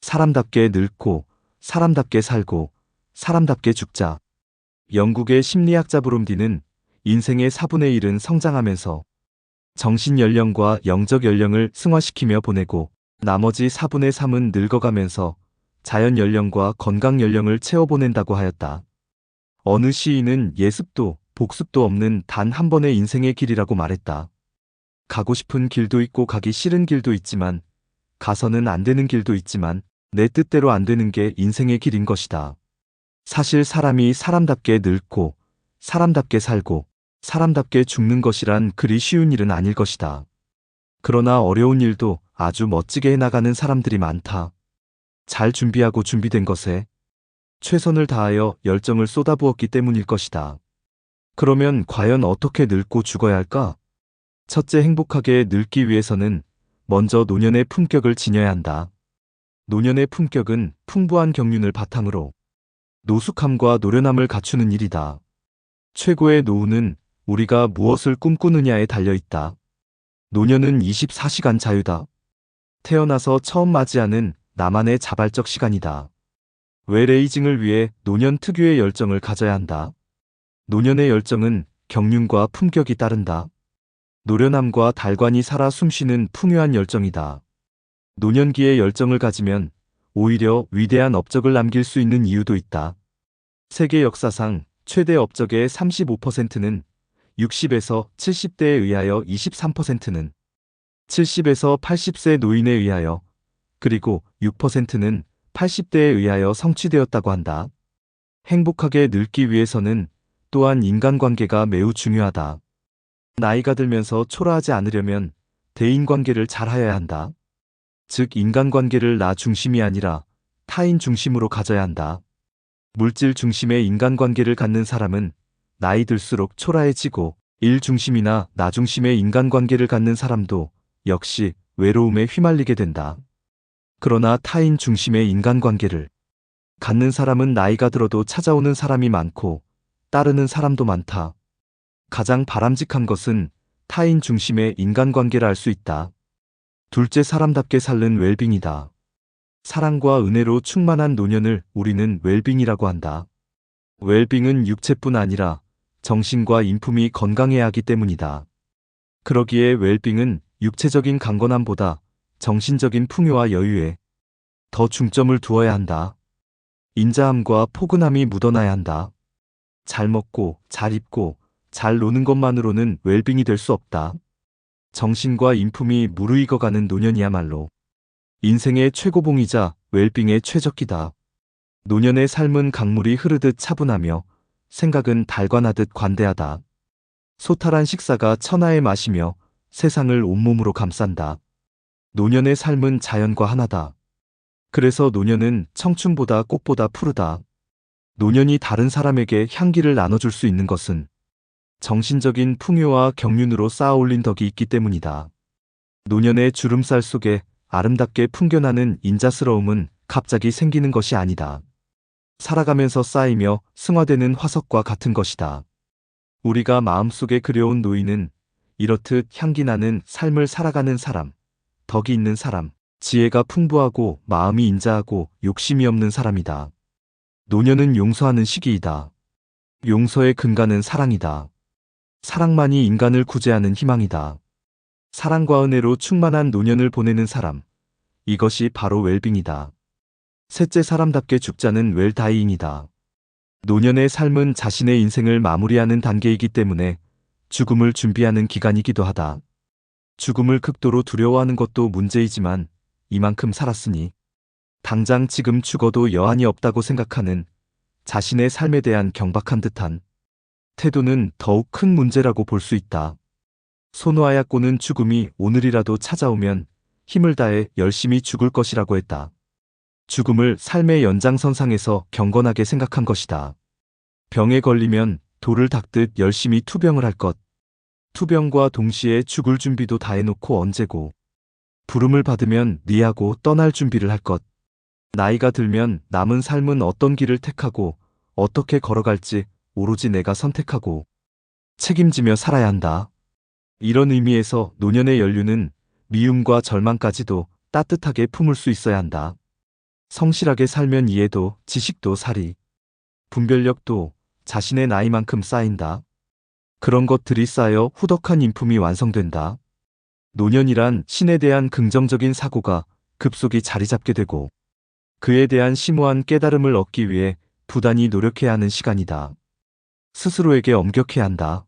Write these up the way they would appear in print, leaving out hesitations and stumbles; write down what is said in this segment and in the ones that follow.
사람답게 늙고, 사람답게 살고, 사람답게 죽자. 영국의 심리학자 브롬디는 인생의 4분의 1은 성장하면서 정신 연령과 영적 연령을 승화시키며 보내고 나머지 4분의 3은 늙어가면서 자연 연령과 건강 연령을 채워보낸다고 하였다. 어느 시인은 예습도 복습도 없는 단 한 번의 인생의 길이라고 말했다. 가고 싶은 길도 있고 가기 싫은 길도 있지만, 가서는 안 되는 길도 있지만 내 뜻대로 안 되는 게 인생의 길인 것이다. 사실 사람이 사람답게 늙고 사람답게 살고 사람답게 죽는 것이란 그리 쉬운 일은 아닐 것이다. 그러나 어려운 일도 아주 멋지게 해나가는 사람들이 많다. 잘 준비하고 준비된 것에 최선을 다하여 열정을 쏟아부었기 때문일 것이다. 그러면 과연 어떻게 늙고 죽어야 할까? 첫째, 행복하게 늙기 위해서는 먼저 노년의 품격을 지녀야 한다. 노년의 품격은 풍부한 경륜을 바탕으로 노숙함과 노련함을 갖추는 일이다. 최고의 노후는 우리가 무엇을 꿈꾸느냐에 달려있다. 노년은 24시간 자유다. 태어나서 처음 맞이하는 나만의 자발적 시간이다. 웰에이징을 위해 노년 특유의 열정을 가져야 한다. 노년의 열정은 경륜과 품격이 따른다. 노련함과 달관이 살아 숨쉬는 풍요한 열정이다. 노년기에 열정을 가지면 오히려 위대한 업적을 남길 수 있는 이유도 있다. 세계 역사상 최대 업적의 35%는 60에서 70대에 의하여 23%는 70에서 80세 노인에 의하여 그리고 6%는 80대에 의하여 성취되었다고 한다. 행복하게 늙기 위해서는 또한 인간관계가 매우 중요하다. 나이가 들면서 초라하지 않으려면 대인관계를 잘하여야 한다. 즉 인간관계를 나 중심이 아니라 타인 중심으로 가져야 한다. 물질 중심의 인간관계를 갖는 사람은 나이 들수록 초라해지고 일 중심이나 나 중심의 인간관계를 갖는 사람도 역시 외로움에 휘말리게 된다. 그러나 타인 중심의 인간관계를 갖는 사람은 나이가 들어도 찾아오는 사람이 많고 따르는 사람도 많다. 가장 바람직한 것은 타인 중심의 인간관계라 할 수 있다. 둘째, 사람답게 살는 웰빙이다. 사랑과 은혜로 충만한 노년을 우리는 웰빙이라고 한다. 웰빙은 육체뿐 아니라 정신과 인품이 건강해야 하기 때문이다. 그러기에 웰빙은 육체적인 강건함보다 정신적인 풍요와 여유에 더 중점을 두어야 한다. 인자함과 포근함이 묻어나야 한다. 잘 먹고 잘 입고 잘 노는 것만으로는 웰빙이 될 수 없다. 정신과 인품이 무르익어가는 노년이야말로 인생의 최고봉이자 웰빙의 최적기다. 노년의 삶은 강물이 흐르듯 차분하며 생각은 달관하듯 관대하다. 소탈한 식사가 천하의 맛이며 세상을 온몸으로 감싼다. 노년의 삶은 자연과 하나다. 그래서 노년은 청춘보다 꽃보다 푸르다. 노년이 다른 사람에게 향기를 나눠줄 수 있는 것은 정신적인 풍요와 경륜으로 쌓아올린 덕이 있기 때문이다. 노년의 주름살 속에 아름답게 풍겨나는 인자스러움은 갑자기 생기는 것이 아니다. 살아가면서 쌓이며 승화되는 화석과 같은 것이다. 우리가 마음속에 그려온 노인은 이렇듯 향기나는 삶을 살아가는 사람, 덕이 있는 사람, 지혜가 풍부하고 마음이 인자하고 욕심이 없는 사람이다. 노년은 용서하는 시기이다. 용서의 근간은 사랑이다. 사랑만이 인간을 구제하는 희망이다. 사랑과 은혜로 충만한 노년을 보내는 사람, 이것이 바로 웰빙이다. 셋째, 사람답게 죽자는 웰다이잉이다. 노년의 삶은 자신의 인생을 마무리하는 단계이기 때문에 죽음을 준비하는 기간이기도 하다. 죽음을 극도로 두려워하는 것도 문제이지만 이만큼 살았으니 당장 지금 죽어도 여한이 없다고 생각하는 자신의 삶에 대한 경박한 듯한 태도는 더욱 큰 문제라고 볼 수 있다. 손호아야꼬는 죽음이 오늘이라도 찾아오면 힘을 다해 열심히 죽을 것이라고 했다. 죽음을 삶의 연장선상에서 경건하게 생각한 것이다. 병에 걸리면 돌을 닦듯 열심히 투병을 할 것. 투병과 동시에 죽을 준비도 다 해놓고 언제고. 부름을 받으면 리하고 떠날 준비를 할 것. 나이가 들면 남은 삶은 어떤 길을 택하고 어떻게 걸어갈지 오로지 내가 선택하고 책임지며 살아야 한다. 이런 의미에서 노년의 연륜은 미움과 절망까지도 따뜻하게 품을 수 있어야 한다. 성실하게 살면 이해도, 지식도 살이, 분별력도 자신의 나이만큼 쌓인다. 그런 것들이 쌓여 후덕한 인품이 완성된다. 노년이란 신에 대한 긍정적인 사고가 급속히 자리 잡게 되고 그에 대한 심오한 깨달음을 얻기 위해 부단히 노력해야 하는 시간이다. 스스로에게 엄격해야 한다.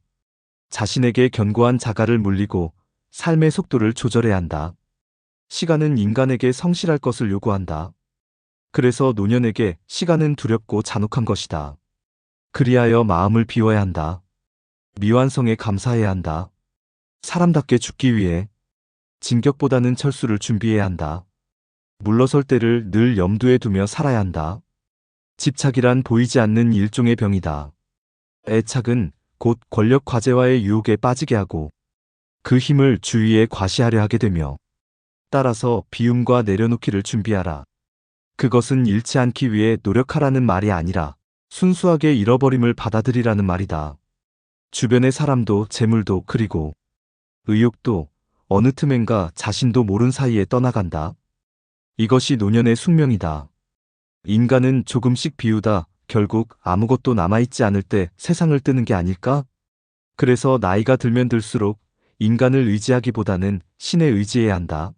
자신에게 견고한 자가를 물리고 삶의 속도를 조절해야 한다. 시간은 인간에게 성실할 것을 요구한다. 그래서 노년에게 시간은 두렵고 잔혹한 것이다. 그리하여 마음을 비워야 한다. 미완성에 감사해야 한다. 사람답게 죽기 위해 진격보다는 철수를 준비해야 한다. 물러설 때를 늘 염두에 두며 살아야 한다. 집착이란 보이지 않는 일종의 병이다. 애착은 곧 권력 과제와의 유혹에 빠지게 하고 그 힘을 주위에 과시하려 하게 되며 따라서 비움과 내려놓기를 준비하라. 그것은 잃지 않기 위해 노력하라는 말이 아니라 순수하게 잃어버림을 받아들이라는 말이다. 주변의 사람도 재물도 그리고 의욕도 어느 틈엔가 자신도 모른 사이에 떠나간다. 이것이 노년의 숙명이다. 인간은 조금씩 비우다 결국 아무것도 남아있지 않을 때 세상을 뜨는 게 아닐까? 그래서 나이가 들면 들수록 인간을 의지하기보다는 신에 의지해야 한다.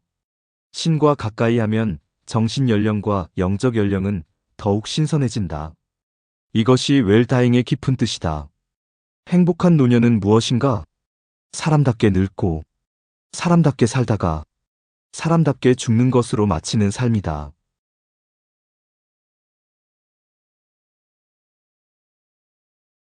신과 가까이 하면 정신 연령과 영적 연령은 더욱 신선해진다. 이것이 웰다잉의 깊은 뜻이다. 행복한 노년은 무엇인가? 사람답게 늙고 사람답게 살다가 사람답게 죽는 것으로 마치는 삶이다.